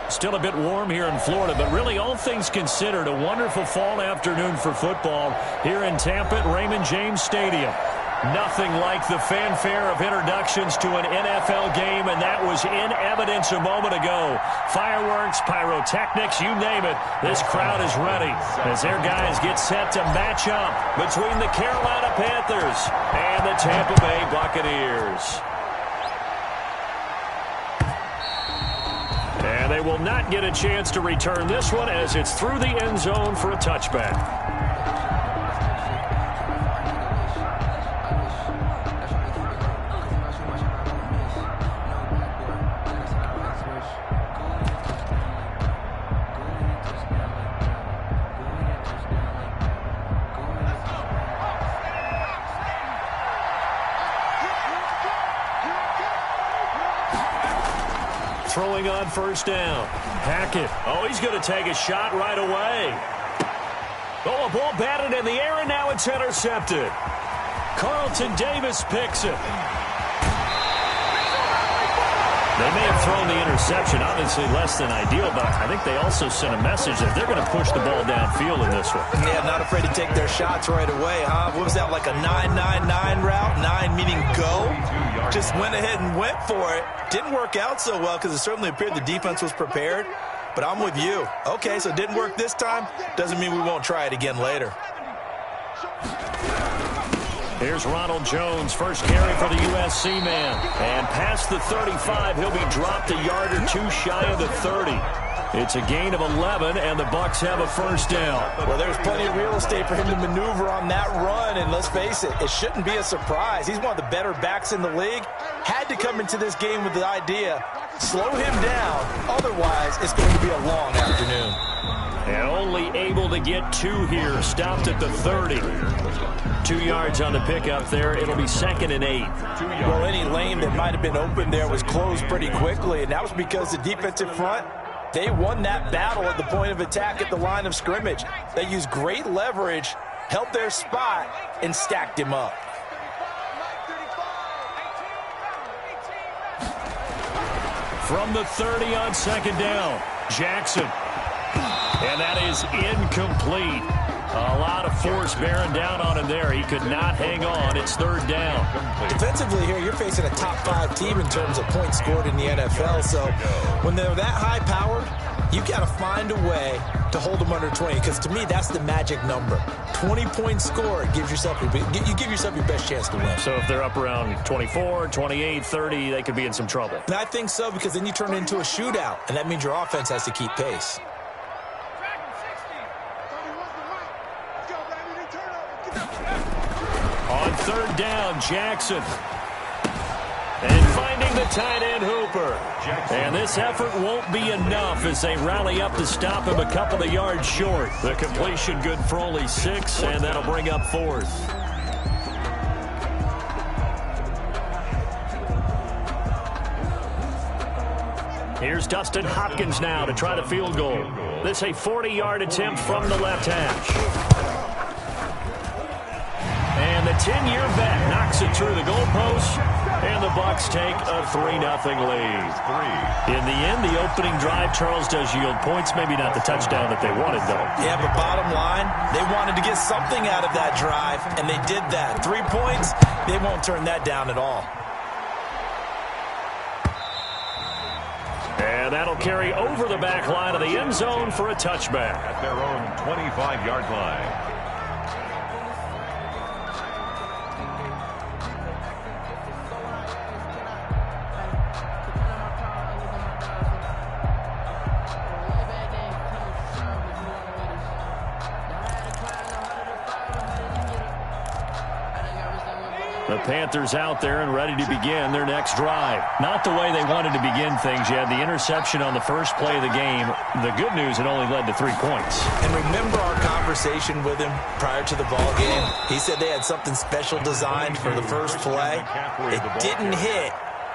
Still a bit warm here in Florida, but really all things considered, a wonderful fall afternoon for football here in Tampa at Raymond James Stadium. Nothing like the fanfare of introductions to an NFL game, and that was in evidence a moment ago. Fireworks, pyrotechnics, you name it, this crowd is ready as their guys get set to match up between the Carolina Panthers and the Tampa Bay Buccaneers. And they will not get a chance to return this one as it's through the end zone for a touchback. Throwing on first down. Hackett. Oh, he's going to take a shot right away. Oh, a ball batted in the air, and now it's intercepted. Carlton Davis picks it. They may have thrown the interception, obviously less than ideal, but I think they also sent a message that they're going to push the ball downfield in this one. Yeah, not afraid to take their shots right away, huh? What was that, like a 9-9-9 route? 9 meaning go? Just went ahead and went for it. Didn't work out so well because it certainly appeared the defense was prepared. But I'm with you. Okay, so it didn't work this time. Doesn't mean we won't try it again later. Here's Ronald Jones, first carry for the USC man. And past the 35, he'll be dropped a yard or two shy of the 30. It's a gain of 11, and the Bucs have a first down. Well, there's plenty of real estate for him to maneuver on that run, and let's face it, it shouldn't be a surprise. He's one of the better backs in the league. Had to come into this game with the idea, slow him down, otherwise it's going to be a long afternoon. And only able to get two here, stopped at the 30. 2 yards on the pickup there. It'll be 2nd and 8. Well, any lane that might have been open there was closed pretty quickly, and that was because the defensive front, they won that battle at the point of attack at the line of scrimmage. They used great leverage, held their spot, and stacked him up. From the 30 on 2nd down, Jackson. And that is incomplete. A lot of force bearing down on him there. He could not hang on. It's 3rd down. Defensively here, you're facing a top 5 team in terms of points scored in the NFL. So when they're that high-powered, you got to find a way to hold them under 20. Because to me, that's the magic number. 20 points scored gives yourself you give yourself your best chance to win. So if they're up around 24, 28, 30, they could be in some trouble. And I think so, because then you turn it into a shootout, and that means your offense has to keep pace. On 3rd down, Jackson. And finding the tight end Hooper. And this effort won't be enough as they rally up to stop him a couple of yards short. The completion good for only 6, and that'll bring up 4th. Here's Dustin Hopkins now to try the field goal. This a 40-yard attempt from the left hash. And the 10-year vet knocks it through the goalpost, and the Bucs take a 3-0 lead. In the end, the opening drive, Charles, does yield points. Maybe not the touchdown that they wanted, though. Yeah, but bottom line, they wanted to get something out of that drive, and they did that. 3 points, they won't turn that down at all. And that'll carry over the back line of the end zone for a touchback. At their own 25-yard line. The Panthers out there and ready to begin their next drive. Not the way they wanted to begin things. You had the interception on the first play of the game. The good news, it only led to 3 points. And remember our conversation with him prior to the ball game? He said they had something special designed for the first play. It didn't hit.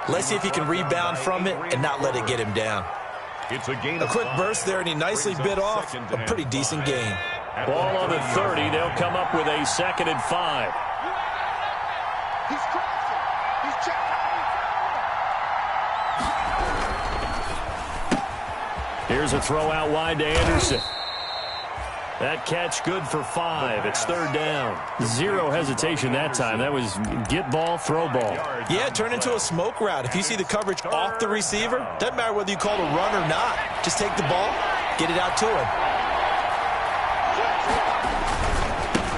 Let's see if he can rebound from it and not let it get him down. A quick burst there, and he nicely bit off a pretty decent gain. Ball on the 30. They'll come up with a 2nd and 5. Here's a throw out wide to Anderson. That catch good for 5. It's third down. Zero hesitation that time. That was get ball, throw ball. Yeah, turn into a smoke route. If you see the coverage off the receiver, doesn't matter whether you call it a run or not. Just take the ball, get it out to him.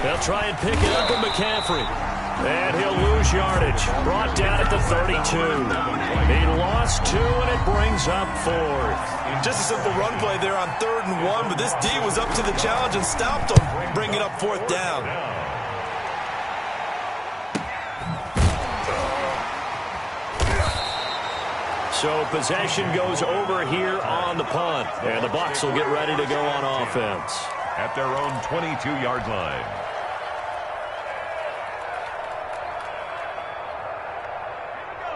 They'll try and pick it up with McCaffrey. And he'll lose yardage. Brought down at the 32. He lost 2, and it brings up 4th. Just a simple run play there on 3rd and 1, but this D was up to the challenge and stopped him, bringing up 4th down. So possession goes over here on the punt, and the Bucs will get ready to go on offense. At their own 22-yard line.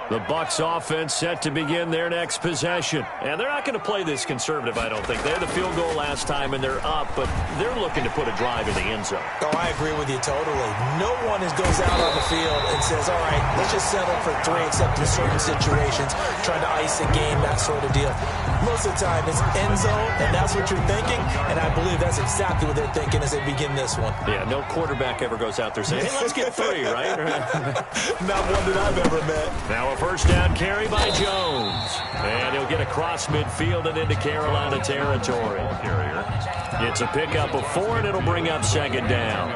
The Bucs offense set to begin their next possession. And they're not going to play this conservative, I don't think. They had the field goal last time, and they're up, but they're looking to put a drive in the end zone. Oh, I agree with you totally. No one goes out on the field and says, all right, let's just settle for 3, except in certain situations, trying to ice a game, that sort of deal. Most of the time, it's end zone, and that's what you're thinking, and I believe that's exactly what they're thinking as they begin this one. Yeah, no quarterback ever goes out there saying, hey, let's get 3, right? Not one that I've ever met. Now a first down carry by Jones. And he'll get across midfield and into Carolina territory. It's a pickup of 4, and it'll bring up 2nd down.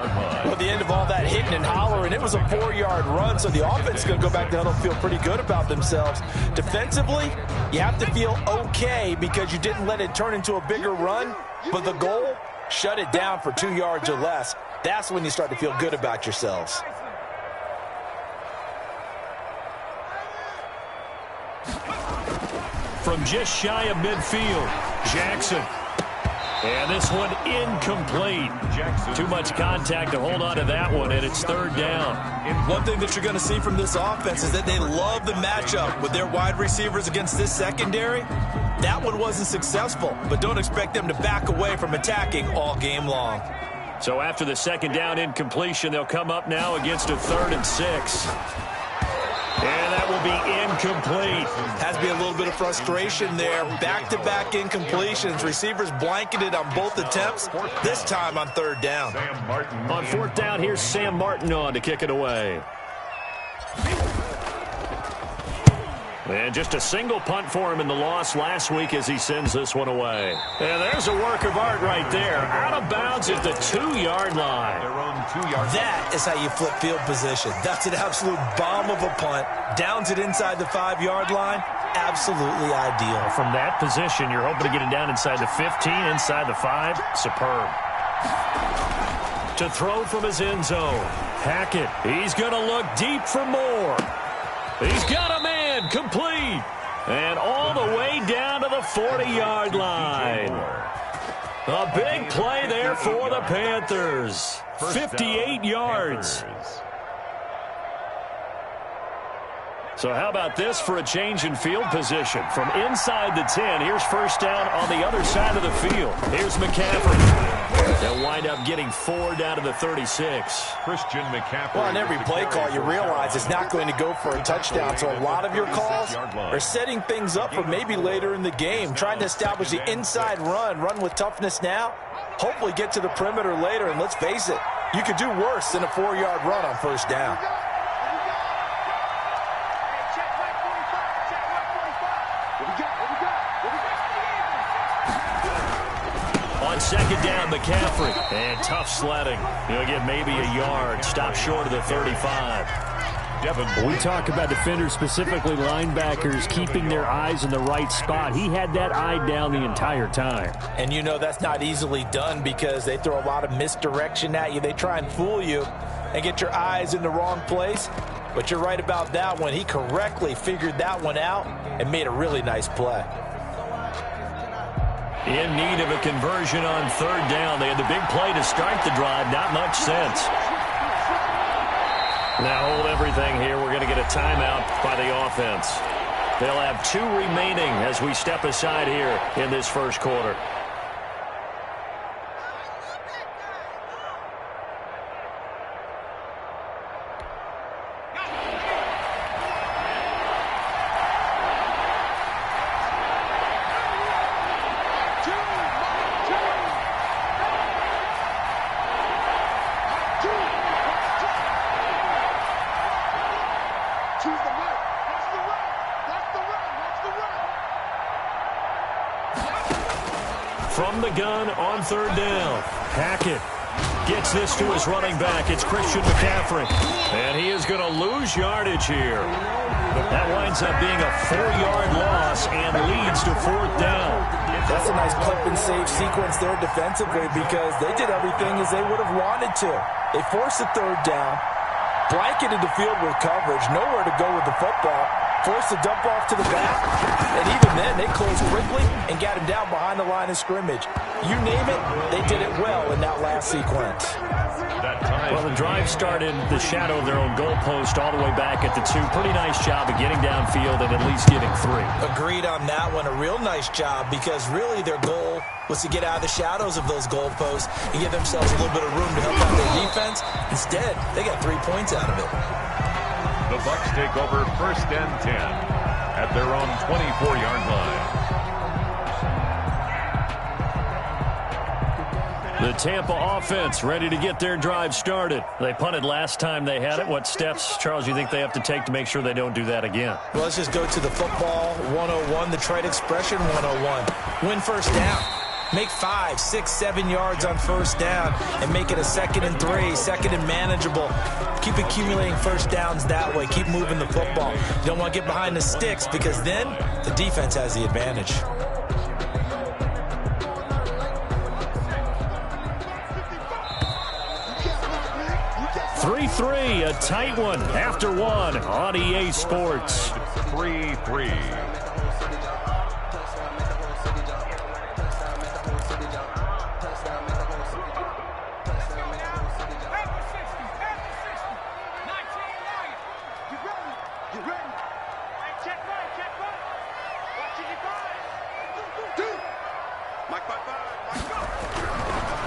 Well, at the end of all that hitting and hollering, it was a 4-yard run, so the offense is going to go back down and feel pretty good about themselves. Defensively, you have to feel okay because you didn't let it turn into a bigger run, but the goal, shut it down for 2 yards or less. That's when you start to feel good about yourselves. From just shy of midfield, Jackson. And this one incomplete. Too much contact to hold on to that one, and it's 3rd down. One thing that you're going to see from this offense is that they love the matchup with their wide receivers against this secondary. That one wasn't successful, but don't expect them to back away from attacking all game long. So after the 2nd down incompletion, they'll come up now against a 3rd and 6. And that will be incomplete. Has to be a little bit of frustration there. Back-to-back incompletions. Receivers blanketed on both attempts, this time on 3rd down. On 4th down, here's Sam Martin on to kick it away. And just a single punt for him in the loss last week as he sends this one away. And there's a work of art right there. Out of bounds at the 2-yard line. That is how you flip field position. That's an absolute bomb of a punt. Downs it inside the 5-yard line. Absolutely ideal. From that position, you're hoping to get it down inside the 15, inside the 5. Superb. To throw from his end zone. Hackett. He's going to look deep for more. He's got a man, complete, and all the way down to the 40-yard line. A big play there for the Panthers. 58 yards. So how about this for a change in field position? From inside the 10, here's first down on the other side of the field. Here's McCaffrey. They'll wind up getting 4 down to the 36. Christian McCaffrey. Well, on every play call, you realize it's not going to go for a touchdown. So a lot of your calls are setting things up for maybe later in the game, trying to establish the inside run with toughness now, hopefully get to the perimeter later. And let's face it, you could do worse than a 4-yard run on first down. On 2nd down, McCaffrey. And tough sledding. He'll get maybe a yard. Stop short of the 35. We talk about defenders, specifically linebackers, keeping their eyes in the right spot. He had that eye down the entire time. And you know that's not easily done because they throw a lot of misdirection at you. They try and fool you and get your eyes in the wrong place. But you're right about that one. He correctly figured that one out and made a really nice play. In need of a conversion on 3rd down. They had the big play to start the drive. Not much sense. Now hold everything here. We're going to get a timeout by the offense. They'll have 2 remaining as we step aside here in this first quarter. from the gun on third down. Hackett gets this to his running back. It's Christian McCaffrey. And he is going to lose yardage here. That winds up being a 4-yard loss and leads to fourth down. That's a nice clip and save sequence there defensively because they did everything as they would have wanted to. They forced the third down, blanketed the field with coverage, nowhere to go with the football, forced a dump off to the back, and even then they closed quickly and got him down behind the line of scrimmage. You name it, they did it well in that last sequence. Well, the drive started in the shadow of their own goalpost all the way back at the 2. Pretty nice job of getting downfield and at least getting 3. Agreed on that one. A real nice job because really their goal was to get out of the shadows of those goalposts and give themselves a little bit of room to help out their defense. Instead, they got 3 points out of it. The Bucs take over 1st and 10 at their own 24-yard line. The Tampa offense ready to get their drive started. They punted last time they had it. What steps, Charles, you think they have to take to make sure they don't do that again? Well, let's just go to the football 101, the trade expression 101. Win first down. Make 5, 6, 7 yards on first down and make it a 2nd and 3, 2nd and manageable. Keep accumulating first downs that way. Keep moving the football. You don't want to get behind the sticks because then the defense has the advantage. 3-3, a tight one after 1 on EA Sports. 3-3.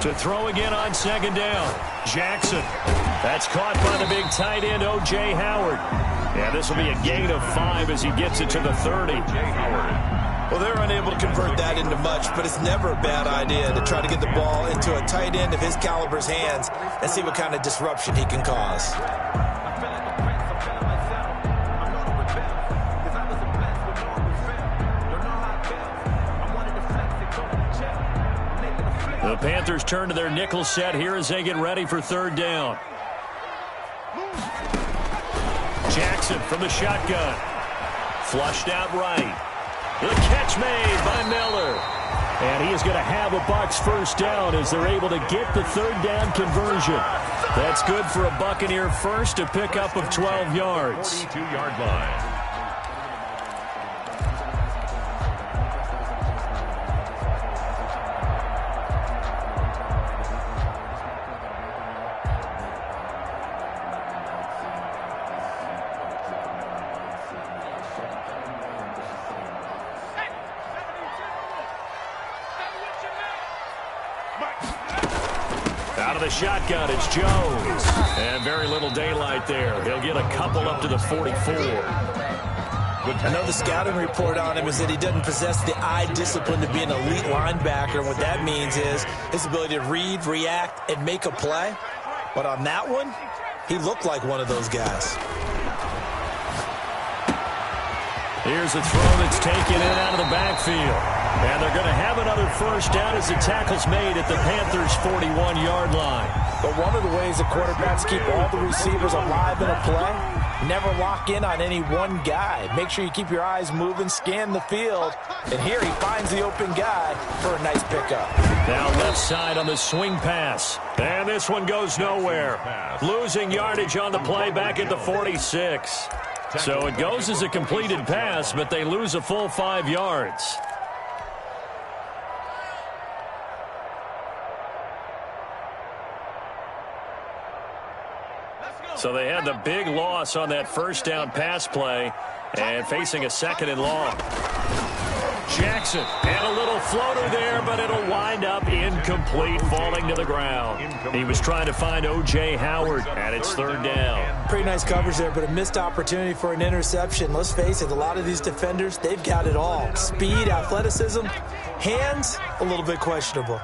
To throw again on 2nd down. Jackson. That's caught by the big tight end, O.J. Howard. Yeah, this will be a gain of 5 as he gets it to the 30. Well, they're unable to convert that into much, but it's never a bad idea to try to get the ball into a tight end of his caliber's hands and see what kind of disruption he can cause. The Panthers turn to their nickel set here as they get ready for 3rd down. Jackson from the shotgun. Flushed out right. The catch made by Miller. And he is going to have a Bucs first down as they're able to get the 3rd down conversion. That's good for a Buccaneer first, a pickup of 12 yards. 42-yard line. Out of the shotgun, it's Jones. And very little daylight there. He'll get a couple up to the 44. I know the scouting report on him is that he doesn't possess the eye discipline to be an elite linebacker. And what that means is his ability to read, react, and make a play. But on that one, he looked like one of those guys. Here's a throw that's taken in out of the backfield. And they're going to have another first down as the tackle's made at the Panthers' 41-yard line. But one of the ways the quarterbacks keep all the receivers alive in a play, never lock in on any one guy. Make sure you keep your eyes moving, scan the field. And here he finds the open guy for a nice pickup. Now left side on the swing pass. And this one goes nowhere. Losing yardage on the play back at the 46. So it goes as a completed pass, but they lose a full 5 yards. So they had the big loss on that first down pass play and facing a 2nd and long. Jackson and a little floater there, but it'll wind up incomplete, falling to the ground. He was trying to find O.J. Howard, and it's 3rd down. Pretty nice coverage there, but a missed opportunity for an interception. Let's face it, a lot of these defenders, they've got it all. Speed, athleticism, hands, a little bit questionable.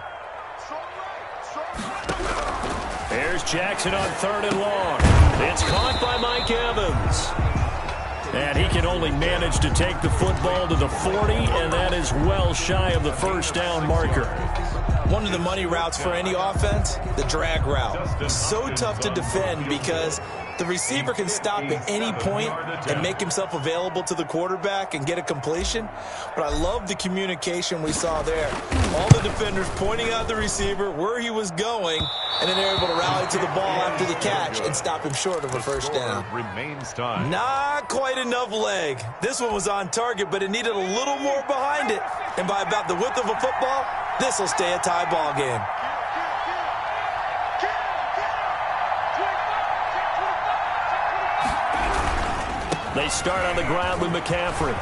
There's Jackson on 3rd and long. It's caught by Mike Evans. And he can only manage to take the football to the 40, and that is well shy of the first down marker. One of the money routes for any offense, the drag route. So tough to defend because the receiver can stop at any point and make himself available to the quarterback and get a completion. But I love the communication we saw there. All the defenders pointing out the receiver, where he was going, and then they're able to rally to the ball after the catch and stop him short of a first down. Not quite enough leg. This one was on target, but it needed a little more behind it. And by about the width of a football, this will stay a tie ball game. They start on the ground with McCaffrey.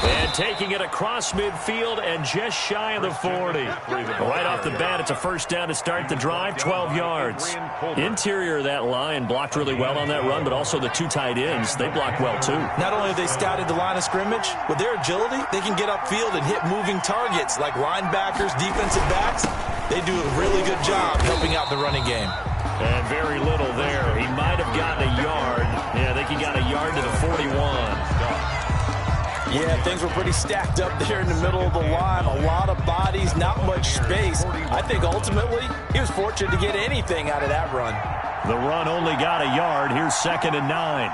And taking it across midfield and just shy of the 40. Right off the bat, it's a first down to start the drive, 12 yards. Interior of that line blocked really well on that run, but also the two tight ends, they blocked well too. Not only have they scouted the line of scrimmage, with their agility, they can get upfield and hit moving targets like linebackers, defensive backs. They do a really good job helping out the running game. And very little there. He might have gotten a yard. Yeah, I think he got a yard to the 41. Yeah, things were pretty stacked up there in the middle of the line. A lot of bodies, not much space. I think ultimately he was fortunate to get anything out of that run. The run only got a yard. Here's 2nd and 9.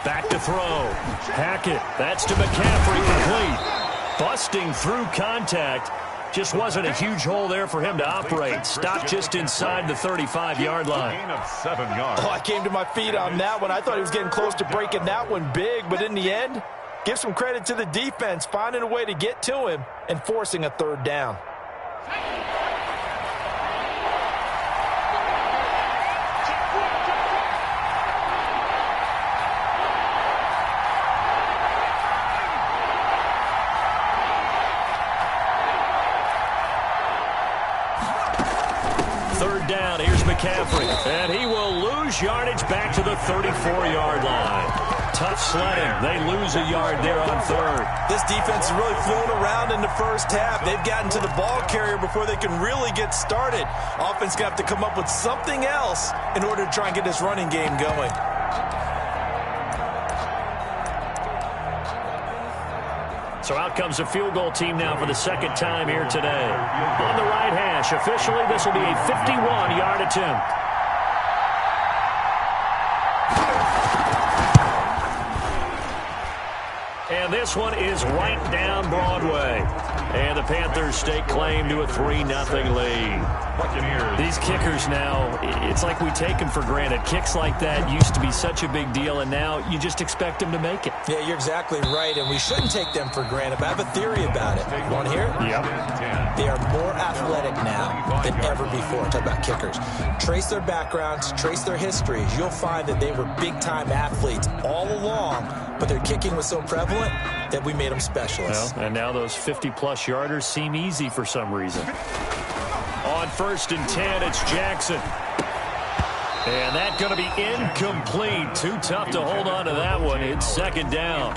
Back to throw. Hackett. That's to McCaffrey, complete. Busting through contact. Just wasn't a huge hole there for him to operate. Stopped just inside the 35-yard line. Oh, I came to my feet on that one. I thought he was getting close to breaking that one big, but in the end, give some credit to the defense, finding a way to get to him and forcing a third down. Down. Here's McCaffrey. And he will lose yardage back to the 34-yard line. Tough sledding. They lose a yard there on third. This defense has really flown around in the first half. They've gotten to the ball carrier before they can really get started. Offense going to have to come up with something else in order to try and get this running game going. So out comes a field goal team now for the second time here today. On the right hash, officially, this will be a 51-yard attempt. And this one is right down Broadway. And the Panthers stake claim to a 3-0 lead. These kickers now, it's like we take them for granted. Kicks like that used to be such a big deal, and now you just expect them to make it. Yeah, you're exactly right, and we shouldn't take them for granted. But I have a theory about it. You want to hear it? Yep. They are more athletic now than ever before. Talk about kickers. Trace their backgrounds, trace their histories. You'll find that they were big-time athletes all along, but their kicking was so prevalent that we made them specialists. Well, and now those 50-plus yarders seem easy for some reason. On 1st and 10, it's Jackson. And that's going to be incomplete. Too tough to hold on to that one. It's 2nd down.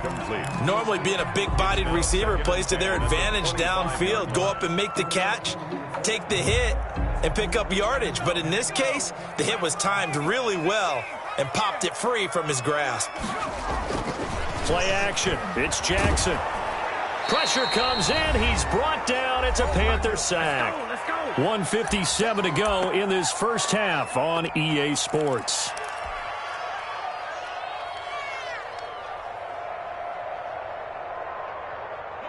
Normally being a big-bodied receiver plays to their advantage downfield. Go up and make the catch, take the hit, and pick up yardage. But in this case, the hit was timed really well and popped it free from his grasp. Play action. It's Jackson. Pressure comes in. He's brought down. It's a Panther sack. 1:57 to go in this first half on EA Sports.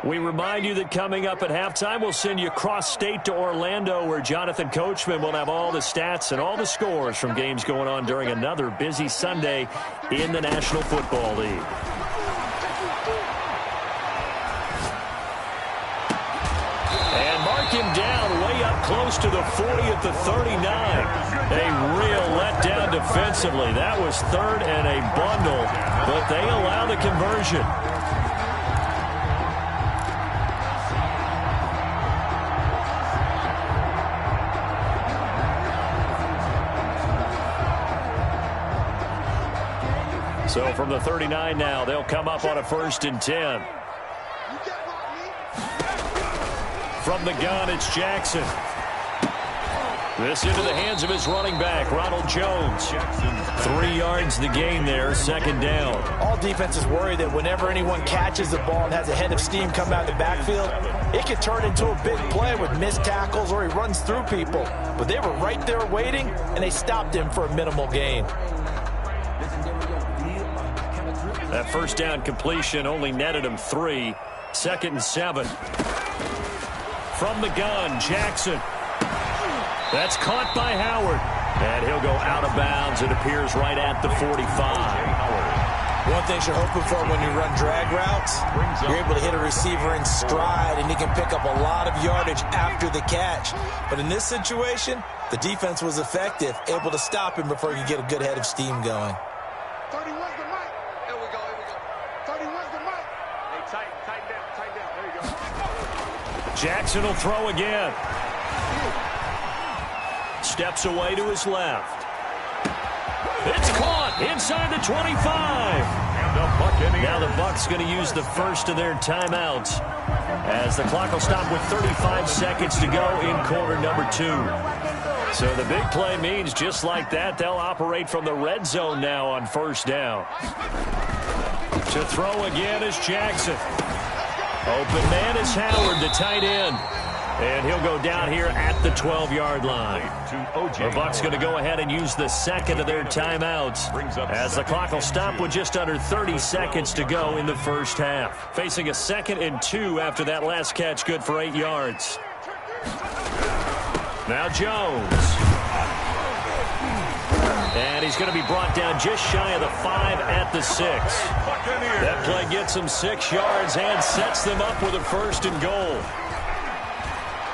We remind you that coming up at halftime, we'll send you cross-state to Orlando, where Jonathan Coachman will have all the stats and all the scores from games going on during another busy Sunday in the National Football League. Him down way up close to the 40 at the 39. A real letdown defensively. That was 3rd and a bundle, but they allow the conversion. So from the 39 now, they'll come up on a 1st and 10. From the gun, it's Jackson. This into the hands of his running back, Ronald Jones. 3 yards the gain there, second down. All defenses worry that whenever anyone catches the ball and has a head of steam come out of the backfield, it could turn into a big play with missed tackles or he runs through people. But they were right there waiting, and they stopped him for a minimal gain. That first down completion only netted him 3. 2nd and 7. From the gun, Jackson. That's caught by Howard. And he'll go out of bounds. It appears right at the 45. One thing you're hoping for when you run drag routes, you're able to hit a receiver in stride, and he can pick up a lot of yardage after the catch. But in this situation, the defense was effective, able to stop him before he could get a good head of steam going. 31's the mic. Here we go. 31's the mic. Hey, tighten down. There you go. Jackson will throw again. Steps away to his left. It's caught inside the 25. Now the Bucs going to use the first of their timeouts as the clock will stop with 35 seconds to go in quarter number 2. So the big play means just like that, they'll operate from the red zone now on first down. To throw again is Jackson. Open man is Howard, the tight end. And he'll go down here at the 12-yard line. The Bucs going to go ahead and use the second of their timeouts as the clock will stop with just under 30 seconds to go in the first half. Facing a 2nd and 2 after that last catch, good for 8 yards. Now Jones. And he's going to be brought down just shy of the 5 at the 6. That play gets him 6 yards and sets them up with a 1st and goal.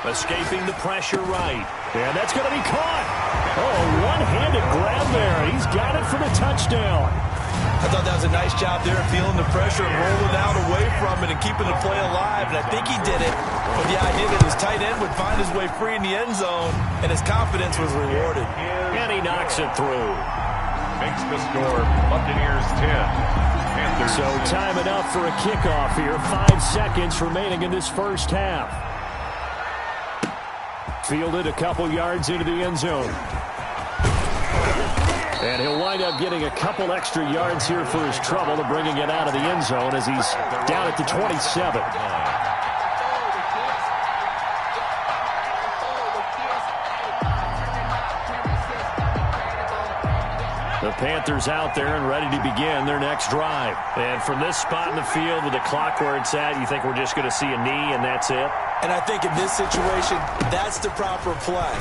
Escaping the pressure right. And that's going to be caught. Oh, one-handed grab there. He's got it for the touchdown. I thought that was a nice job there, feeling the pressure and rolling out away from it and keeping the play alive. And I think he did it with the idea that his tight end would find his way free in the end zone, and his confidence was rewarded. And he knocks it through. Makes the score Buccaneers 10. Panthers so time enough for a kickoff here. 5 seconds remaining in this first half. Fielded a couple yards into the end zone. And he'll wind up getting a couple extra yards here for his trouble and bringing it out of the end zone as he's down at the 27. The Panthers out there and ready to begin their next drive. And from this spot in the field with the clock where it's at, you think we're just going to see a knee and that's it? And I think in this situation, that's the proper play.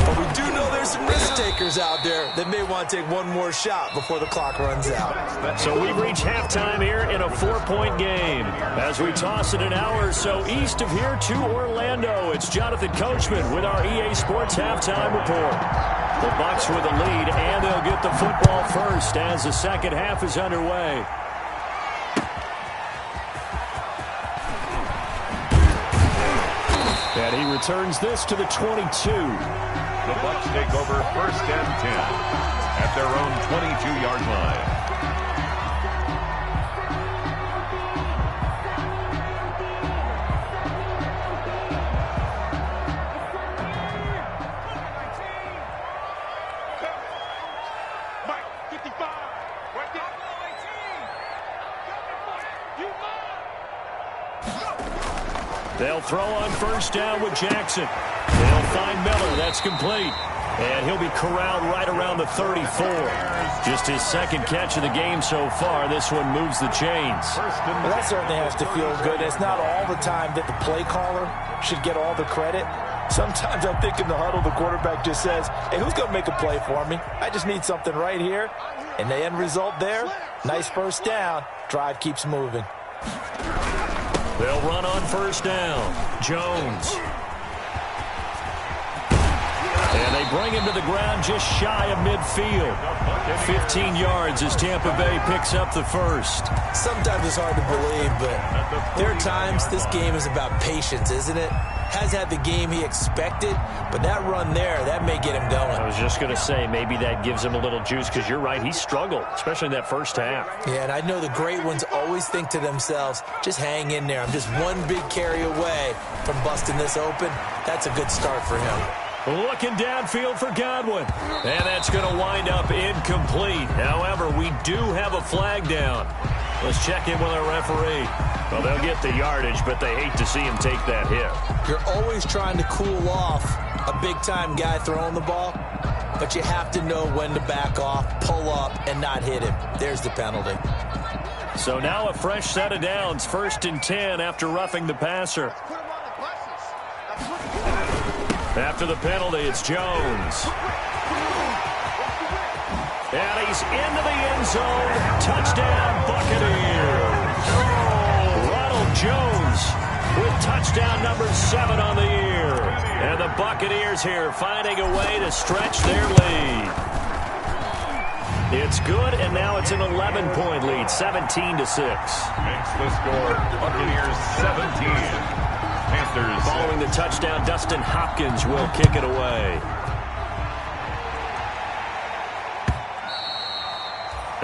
But we do know there's some risk takers out there that may want to take one more shot before the clock runs out. So we've reached halftime here in a 4-point game. As we toss it an hour or so east of here to Orlando, it's Jonathan Coachman with our EA Sports Halftime Report. The Bucs with a lead, and they'll get the football first as the second half is underway. And he returns this to the 22. The Bucs take over 1st and 10 at their own 22-yard line. They'll throw on first down with Jackson. They'll find Miller. That's complete. And he'll be corralled right around the 34. Just his second catch of the game so far. This one moves the chains. Well, that certainly has to feel good. It's not all the time that the play caller should get all the credit. Sometimes I think in the huddle, the quarterback just says, hey, who's going to make a play for me? I just need something right here. And the end result there, nice first down. Drive keeps moving. They'll run on first down. Jones. And they bring him to the ground just shy of midfield. 15 yards as Tampa Bay picks up the first. Sometimes it's hard to believe, but there are times this game is about patience, isn't it? Has had the game he expected, but that run there, that may get him going. I was just going to say, maybe that gives him a little juice, because you're right, he struggled, especially in that first half. Yeah, and I know the great ones always think to themselves, just hang in there. I'm just one big carry away from busting this open. That's a good start for him. Looking downfield for Godwin. And that's going to wind up incomplete. However, we do have a flag down. Let's check in with our referee. Well, they'll get the yardage, but they hate to see him take that hit. You're always trying to cool off a big-time guy throwing the ball, but you have to know when to back off, pull up, and not hit him. There's the penalty. So now a fresh set of downs, 1st and 10 after roughing the passer. After the penalty, it's Jones. And he's into the end zone. Touchdown, Buccaneers. Ronald Jones with touchdown number 7 on the year. And the Buccaneers here finding a way to stretch their lead. It's good, and now it's an 11-point lead, 17-6. Makes the score Buccaneers 17. Panthers. Following the touchdown, Dustin Hopkins will kick it away.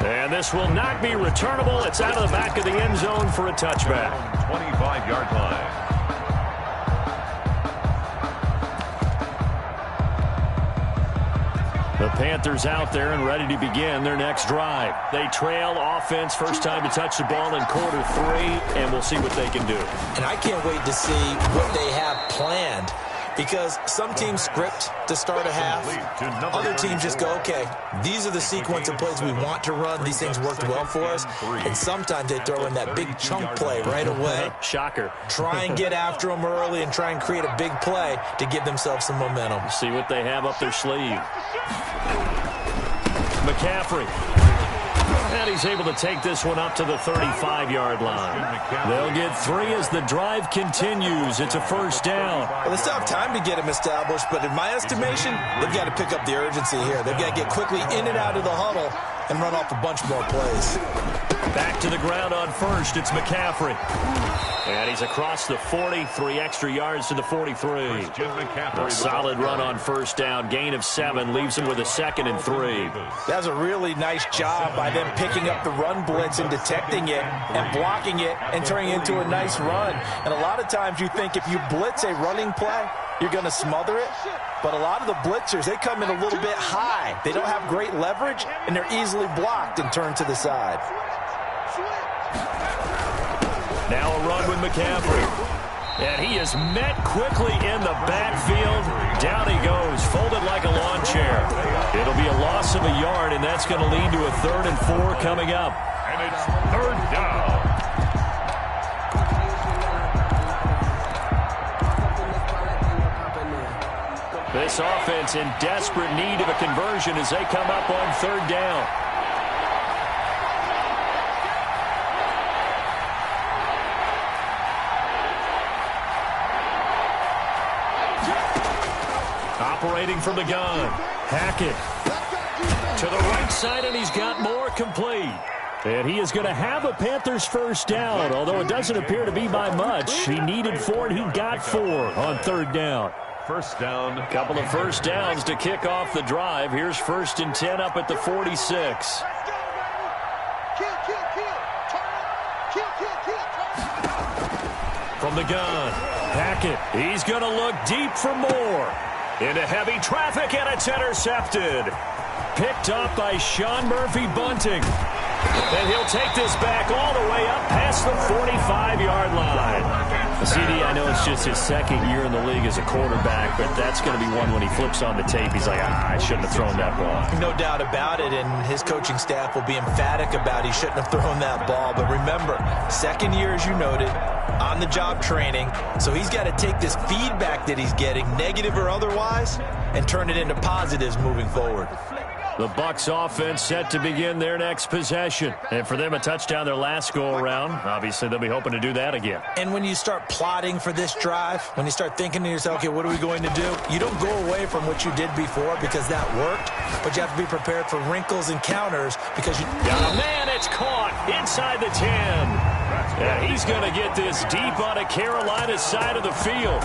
And this will not be returnable. It's out of the back of the end zone for a touchback. 25-yard line. The Panthers out there and ready to begin their next drive. They trail offense, first time to touch the ball in quarter 3, and we'll see what they can do. And I can't wait to see what they have planned, because some teams script to start a half. Other teams just go, okay, these are the sequence of plays we want to run. These things worked well for us. And sometimes they throw in that big chunk play right away. Shocker. Try and get after them early and try and create a big play to give themselves some momentum. See what they have up their sleeve. McCaffrey. And he's able to take this one up to the 35-yard line. They'll get 3 as the drive continues. It's a first down. Well, they still have time to get him established, but in my estimation, they've got to pick up the urgency here. They've got to get quickly in and out of the huddle and run off a bunch more plays. Back to the ground on first. It's McCaffrey. And he's across the 40, 3 extra yards to the 43. A solid run on first down. Gain of 7 leaves him with a 2nd and 3. That was a really nice job by them picking up the run blitz and detecting it and blocking it and turning it into a nice run. And a lot of times you think if you blitz a running play, you're going to smother it. But a lot of the blitzers, they come in a little bit high. They don't have great leverage, and they're easily blocked and turned to the side. Now a run with McCaffrey. And he is met quickly in the backfield. Down he goes, folded like a lawn chair. It'll be a loss of a yard, and that's going to lead to a 3rd and 4 coming up. And it's 3rd down. This offense in desperate need of a conversion as they come up on 3rd down. Operating from the gun. Hackett to the right side, and he's got more complete. And he is going to have a Panthers first down, although it doesn't appear to be by much. He needed 4, and he got 4 on 3rd down. First down. A couple of first downs to kick off the drive. Here's 1st and 10 up at the 46. From the gun, Hackett. He's going to look deep for more. Into heavy traffic, and it's intercepted. Picked up by Sean Murphy-Bunting. And he'll take this back all the way up past the 45-yard line. CD, I know it's just his 2nd year in the league as a quarterback, but that's going to be one when he flips on the tape. He's like, I shouldn't have thrown that ball. No doubt about it, and his coaching staff will be emphatic about he shouldn't have thrown that ball. But remember, 2nd year, as you noted, on-the-job training. So he's got to take this feedback that he's getting, negative or otherwise, and turn it into positives moving forward. The Bucs offense set to begin their next possession. And for them, a touchdown their last go-around. Obviously, they'll be hoping to do that again. And when you start plotting for this drive, when you start thinking to yourself, okay, what are we going to do? You don't go away from what you did before because that worked, but you have to be prepared for wrinkles and counters because you got a man. It's caught inside the 10. Yeah, he's going to get this deep on a Carolina side of the field.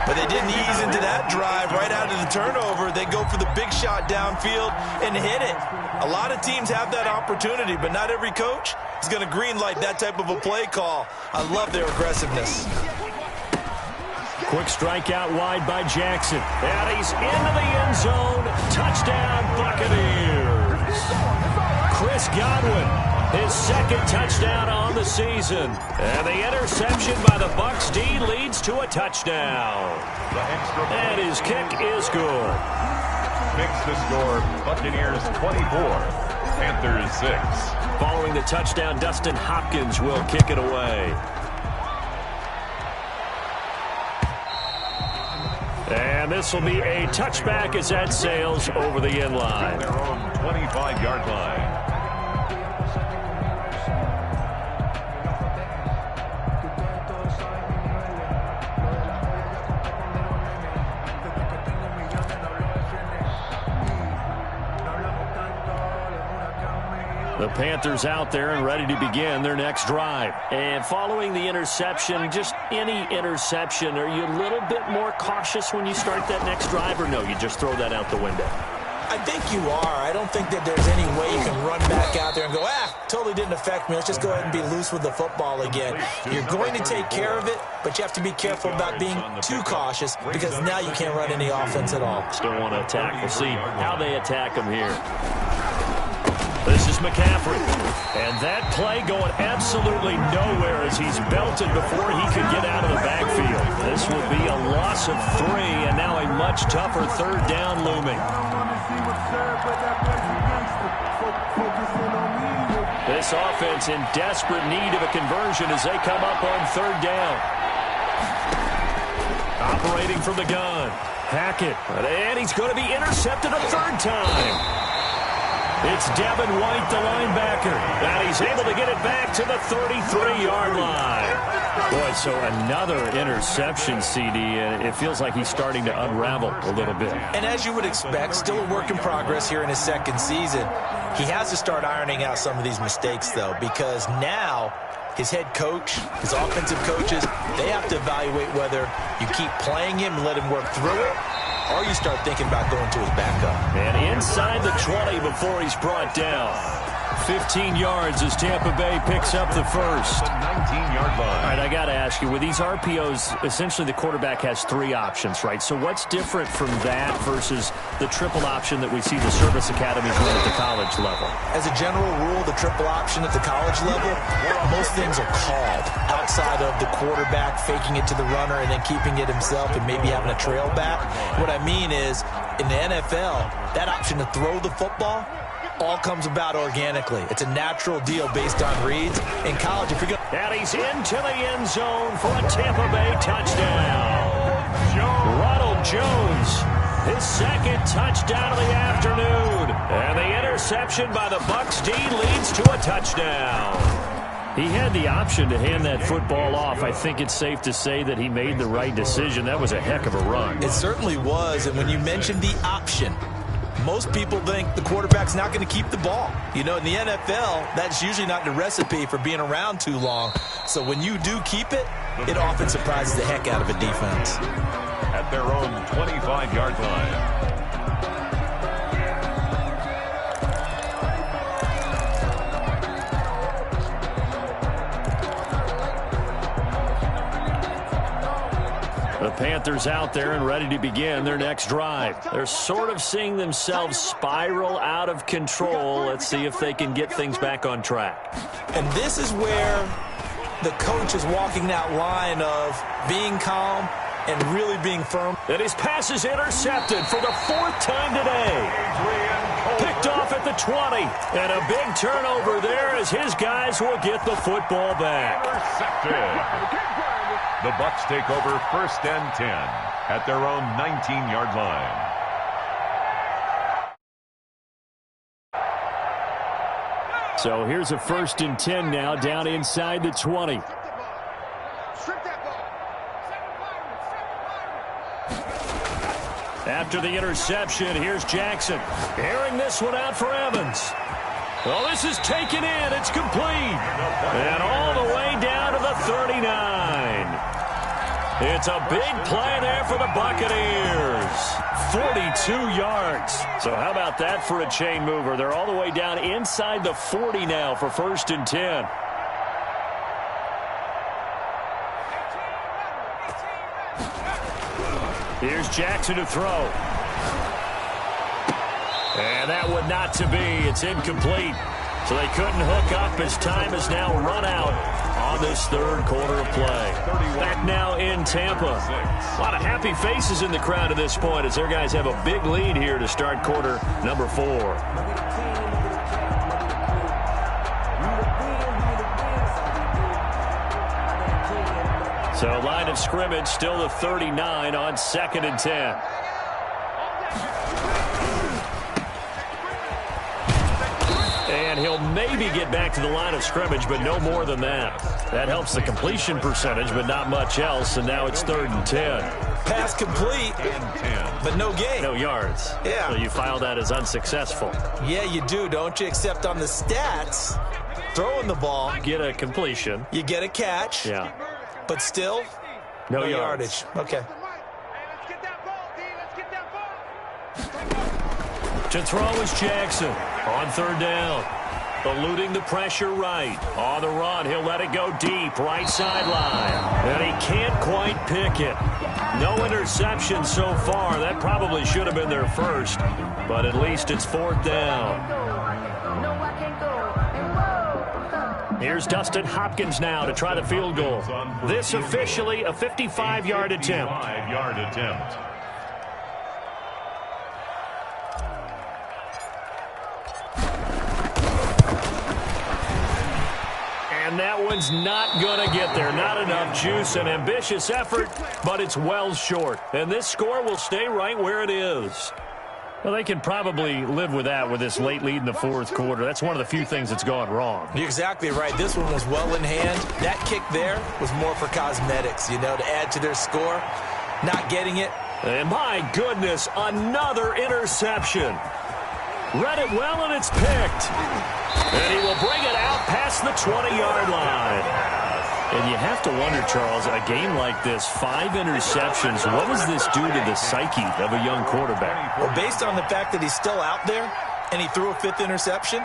But they didn't ease into that drive right out of the turnover. They go for the big shot downfield and hit it. A lot of teams have that opportunity, but not every coach is going to green light that type of a play call. I love their aggressiveness. Quick strike out wide by Jackson. And he's into the end zone. Touchdown, Buccaneers. Chris Godwin, his second touchdown on the season. And the interception by the Bucs D leads to a touchdown. And his kick is good. Makes the score Buccaneers 24, Panthers 6. Following the touchdown, Dustin Hopkins will kick it away. And this will be a touchback as that sails over the end line. Their own 25-yard line. The Panthers out there and ready to begin their next drive. And following the interception, just any interception, are you a little bit more cautious when you start that next drive, or no, you just throw that out the window? I think you are. I don't think that there's any way you can run back out there and go, totally didn't affect me. Let's just go ahead and be loose with the football again. You're going to take care of it, but you have to be careful about being too cautious because now you can't run any offense at all. Still want to attack. We'll see how they attack them here. This is McCaffrey. And that play going absolutely nowhere as he's belted before he could get out of the backfield. This will be a loss of 3, and now a much tougher third down looming. This offense in desperate need of a conversion as they come up on third down. Operating from the gun. Hackett. And he's going to be intercepted a third time. It's Devin White, the linebacker. And he's able to get it back to the 33-yard line. Boy, so another interception, CD. And it feels like he's starting to unravel a little bit. And as you would expect, still a work in progress here in his second season. He has to start ironing out some of these mistakes, though, because now his head coach, his offensive coaches, they have to evaluate whether you keep playing him and let him work through it, or you start thinking about going to his backup. And inside the 20 before he's brought down. 15 yards as Tampa Bay picks up the first. The 19-yard line. All right, I got to ask you, with these RPOs, essentially the quarterback has 3 options, right? So what's different from that versus the triple option that we see the service academies run at the college level? As a general rule, the triple option at the college level, most things are called outside of the quarterback faking it to the runner and then keeping it himself and maybe having a trail back. What I mean is, in the NFL, that option to throw the football all comes about organically. It's a natural deal based on reads. In college, if you're going and he's into the end zone for a Tampa Bay touchdown. Ronald Jones, his second touchdown of the afternoon. And the interception by the Bucs D leads to a touchdown. He had the option to hand that football off. I think it's safe to say that he made the right decision. That was a heck of a run. It certainly was. And when you mentioned the option, most people think the quarterback's not going to keep the ball. You know, in the NFL, that's usually not the recipe for being around too long. So when you do keep it, it often surprises the heck out of a defense. At their own 25-yard line. The Panthers out there and ready to begin their next drive. They're sort of seeing themselves spiral out of control. Let's see if they can get things back on track. And this is where the coach is walking that line of being calm and really being firm. And his pass is intercepted for the 4th time today. Picked off at the 20. And a big turnover there as his guys will get the football back. Intercepted. The Bucs take over 1st and 10 at their own 19-yard line. So here's a 1st and 10 now down inside the 20. After the interception, here's Jackson. Airing this one out for Evans. Well, this is taken in. It's complete. And all the way down to the 39. It's a big play there for the Buccaneers. 42 yards. So how about that for a chain mover? They're all the way down inside the 40 now for 1st and 10. Here's Jackson to throw. And that would not to be. It's incomplete. So they couldn't hook up as time is now run out on this third quarter of play. Back now in Tampa. A lot of happy faces in the crowd at this point as their guys have a big lead here to start quarter number 4. So line of scrimmage still the 39 on 2nd and 10. And he'll maybe get back to the line of scrimmage, but no more than that. That helps the completion percentage, but not much else, and now it's 3rd and 10. Pass complete, but no gain. No yards. Yeah. So you file that as unsuccessful. Yeah, you do, don't you? Except on the stats, throwing the ball. Get a completion. You get a catch. Yeah. But still, no yardage. Okay. To throw is Jackson on 3rd down. Eluding the pressure right. On the run, he'll let it go deep, right sideline. And he can't quite pick it. No interception so far. That probably should have been their first, but at least it's 4th down. Here's Dustin Hopkins now to try the field goal. This officially a 55-yard attempt. 55-yard attempt. And that one's not going to get there. Not enough juice. An ambitious effort, but it's well short. And this score will stay right where it is. Well, they can probably live with that with this late lead in the 4th quarter. That's one of the few things that's gone wrong. You're exactly right. This one was well in hand. That kick there was more for cosmetics, you know, to add to their score. Not getting it. And my goodness, another interception. Read it well, and it's picked. And he will bring it out past the 20-yard line. And you have to wonder, Charles, a game like this, 5 interceptions, what does this do to the psyche of a young quarterback? Well, based on the fact that he's still out there and he threw a 5th interception,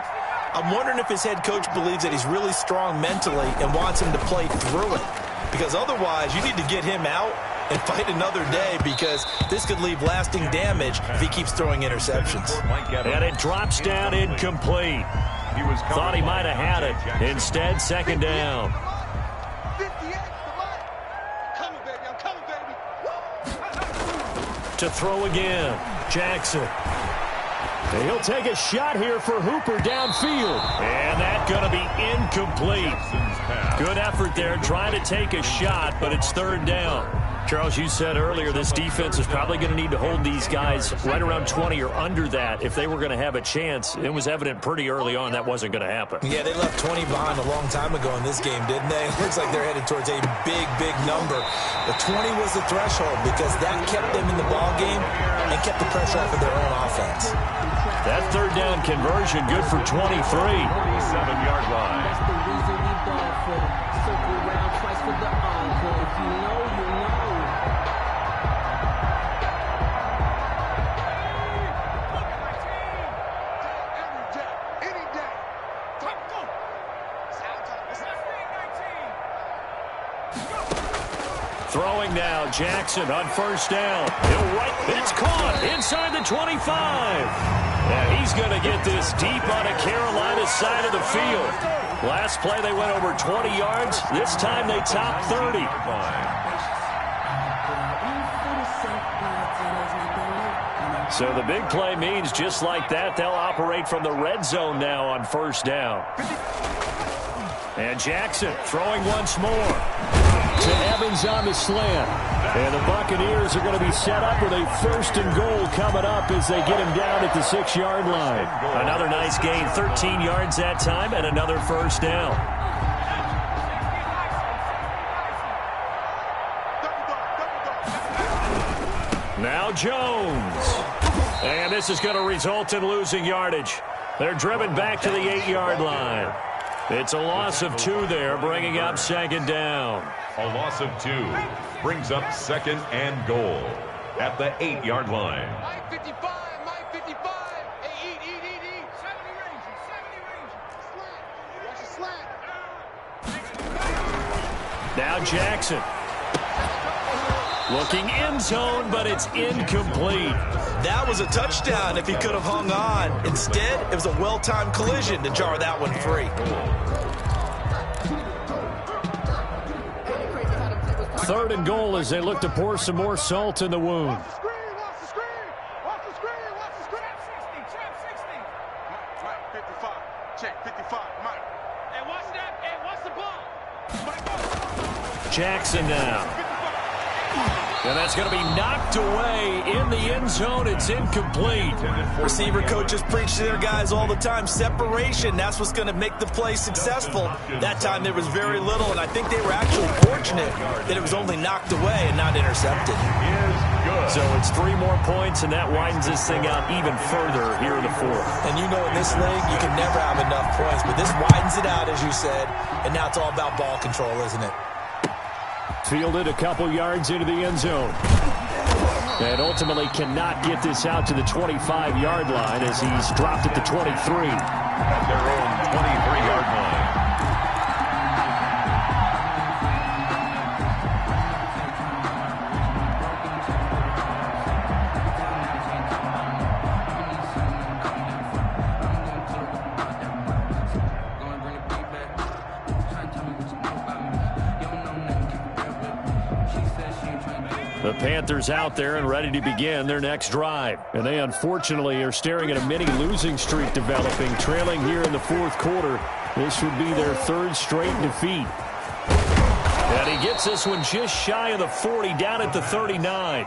I'm wondering if his head coach believes that he's really strong mentally and wants him to play through it. Because otherwise, you need to get him out and fight another day, because this could leave lasting damage if he keeps throwing interceptions. And it drops down incomplete. Thought he might have had it. Instead, 2nd down. To throw again, Jackson. And he'll take a shot here for Hooper downfield. And that's going to be incomplete. Good effort there, trying to take a shot, but it's 3rd down. Charles, you said earlier this defense is probably going to need to hold these guys right around 20 or under that if they were going to have a chance. It was evident pretty early on that wasn't going to happen. Yeah, they left 20 behind a long time ago in this game, didn't they? It looks like they're headed towards a big, big number. But 20 was the threshold because that kept them in the ball game and kept the pressure off of their own offense. That 3rd down conversion good for 23. 47-yard line. That's the reason we ball for. Circle around twice for the encore. If you know, you know. Throwing now, Jackson on 1st down. He'll right. It's caught inside the 25. And he's going to get this deep on a Carolina side of the field. Last play they went over 20 yards. This time they top 30. So the big play means just like that, they'll operate from the red zone now on 1st down. And Jackson throwing once more. To Evans on the slant. And the Buccaneers are going to be set up with a 1st and goal coming up as they get him down at the 6-yard line. Another nice gain, 13 yards that time, and another 1st down. Now Jones. And this is going to result in losing yardage. They're driven back to the 8-yard line. It's a loss of 2 there, bringing up 2nd down. A loss of 2 brings up 2nd and goal at the 8-yard line. Mike 55, Mike 55. Hey, eat. 70 range, 70 range. Watch the slant. Now Jackson. Looking end zone, but it's incomplete. That was a touchdown if he could have hung on. Instead, it was a well-timed collision to jar that one free. Third and goal as they look to pour some more salt in the wound. Jackson now. And that's going to be knocked away in the end zone. It's incomplete. Receiver coaches preach to their guys all the time. Separation, that's what's going to make the play successful. That time there was very little, and I think they were actually fortunate that it was only knocked away and not intercepted. So it's 3 more points, and that widens this thing out even further here in the fourth. And you know in this league, you can never have enough points, but this widens it out, as you said, and now it's all about ball control, isn't it? Fielded a couple yards into the end zone. And ultimately cannot get this out to the 25-yard line as he's dropped at the 23. At their own 23-yard line. The Panthers out there and ready to begin their next drive. And they unfortunately are staring at a mini losing streak developing, trailing here in the fourth quarter. This would be their 3rd straight defeat. And he gets this one just shy of the 40, down at the 39.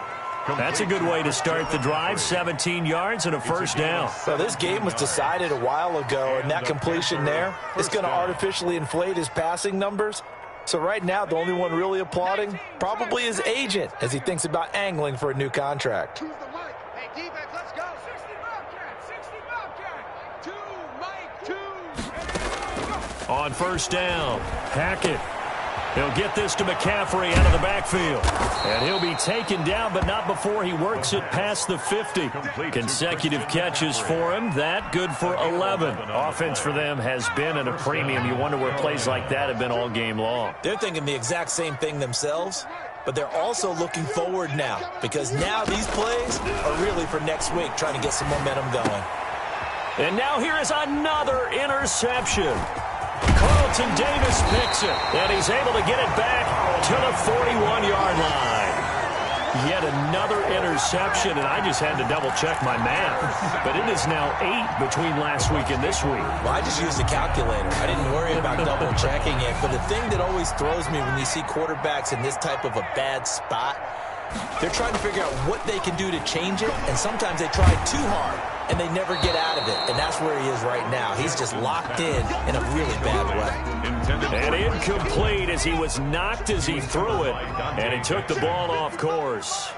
That's a good way to start the drive, 17 yards and a first down. So this game was decided a while ago, and that completion there is going to artificially inflate his passing numbers. So right now, the only one really applauding probably his agent as he thinks about angling for a new contract. On first down, Hackett. He'll get this to McCaffrey out of the backfield. And he'll be taken down, but not before he works it past the 50. Consecutive catches for him. That good for 11. Offense for them has been at a premium. You wonder where plays like that have been all game long. They're thinking the exact same thing themselves, but they're also looking forward now because now these plays are really for next week, trying to get some momentum going. And now here is another interception. Carlton Davis picks it, and he's able to get it back to the 41-yard line. Yet another interception, and I just had to double-check my math. But it is now 8 between last week and this week. Well, I just used a calculator. I didn't worry about double-checking it. But the thing that always throws me when you see quarterbacks in this type of a bad spot, they're trying to figure out what they can do to change it, and sometimes they try too hard, and they never get out of it. And that's where he is right now. He's just locked in a really bad way. And incomplete as he was knocked as he threw it, and he took the ball off course.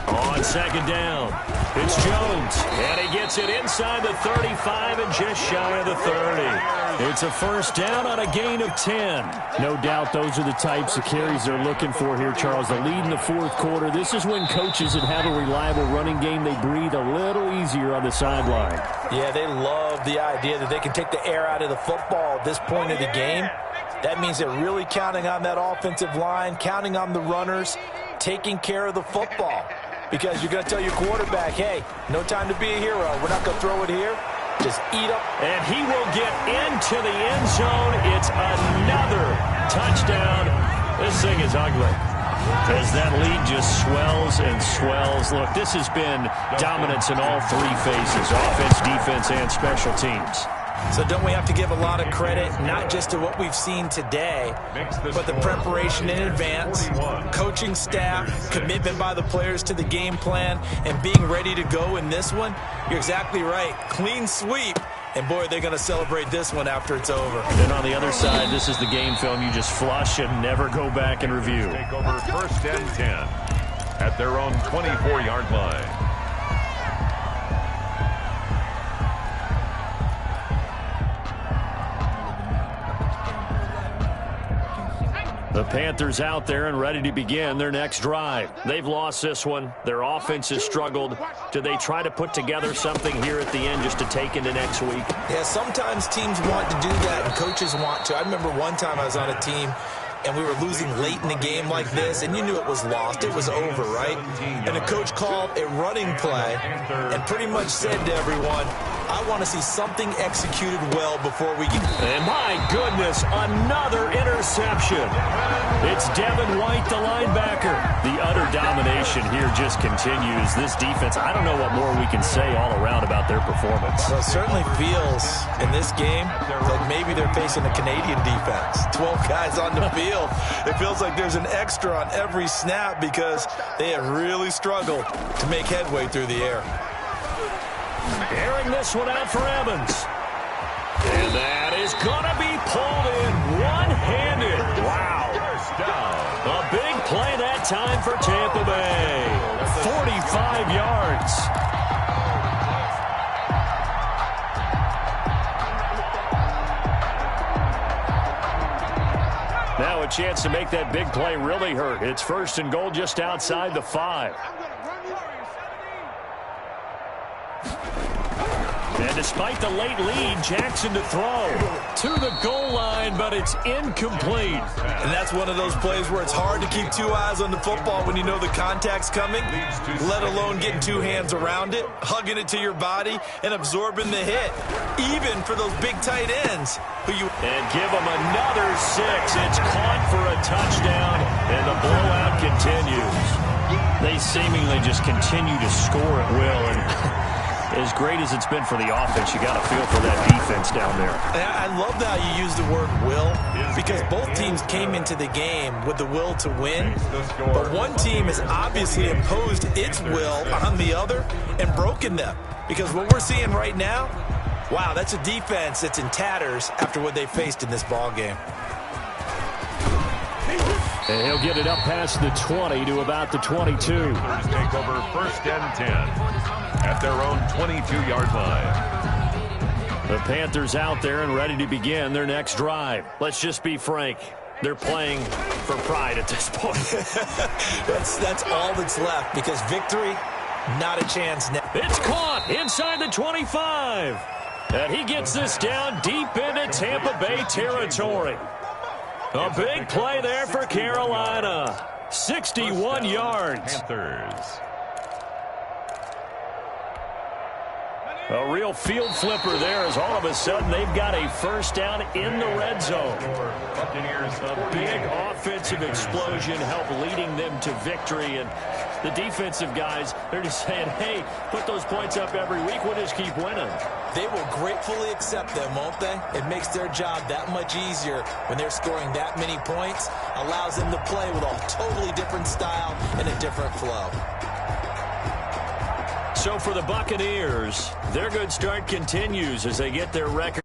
On second down, it's Jones, and he gets it inside the 35 and just shy of the 30. It's a first down on a gain of 10. No doubt those are the types of carries they're looking for here, Charles. The lead in the fourth quarter. This is when coaches that have a reliable running game, they breathe a little easier on the sideline. Yeah, they love the idea that they can take the air out of the football at this point of the game. That means they're really counting on that offensive line, counting on the runners, taking care of the football. Because you're going to tell your quarterback, hey, no time to be a hero. We're not going to throw it here. Just eat up. And he will get into the end zone. It's another touchdown. This thing is ugly as that lead just swells and swells. Look, this has been dominance in all 3 phases, offense, defense, and special teams. So don't we have to give a lot of credit, not just to what we've seen today, but the preparation in advance, coaching staff, commitment by the players to the game plan, and being ready to go in this one? You're exactly right. Clean sweep. And, boy, they're going to celebrate this one after it's over. And on the other side, this is the game film you just flush and never go back and review. Take over first and 10 at their own 24-yard line. The Panthers out there and ready to begin their next drive. They've lost this one. Their offense has struggled. Do they try to put together something here at the end just to take into next week? Yeah, sometimes teams want to do that and coaches want to. I remember one time I was on a team and we were losing late in the game like this, and you knew it was lost, it was over, right? And the coach called a running play and pretty much said to everyone, I want to see something executed well before we get... And my goodness, another interception. It's Devin White, the linebacker. The utter domination here just continues. This defense, I don't know what more we can say all around about their performance. Well, it certainly feels in this game like maybe they're facing a Canadian defense. 12 guys on the field. It feels like there's an extra on every snap because they have really struggled to make headway through the air. Airing this one out for Evans. And that is going to be pulled in one-handed. Wow. A big play that time for Tampa Bay. 45 yards. Now a chance to make that big play really hurt. It's 1st and goal just outside the 5. And despite the late lead, Jackson to throw to the goal line, but it's incomplete. And that's one of those plays where it's hard to keep 2 eyes on the football when you know the contact's coming, let alone getting 2 hands around it, hugging it to your body, and absorbing the hit, even for those big tight ends. And give them another 6. It's caught for a touchdown, and the blowout continues. They seemingly just continue to score at will, and as great as it's been for the offense, you got to feel for that defense down there. I love how you use the word will, because both teams came into the game with the will to win, but one team has obviously imposed its will on the other and broken them. Because what we're seeing right now, wow, that's a defense that's in tatters after what they faced in this ball game. And he'll get it up past the 20 to about the 22. Take over 1st and 10 at their own 22-yard line. The Panthers out there and ready to begin their next drive. Let's just be frank. They're playing for pride at this point. that's all that's left, because victory, not a chance now. It's caught inside the 25. And he gets this down deep into Tampa Bay territory. A big play there for Carolina. 61 yards. Panthers. A real field flipper there, as all of a sudden they've got a 1st down in the red zone. A big offensive explosion helped leading them to victory. And the defensive guys, they're just saying, hey, put those points up every week. We'll just keep winning. They will gratefully accept them, won't they? It makes their job that much easier when they're scoring that many points. Allows them to play with a totally different style and a different flow. So for the Buccaneers, their good start continues as they get their record.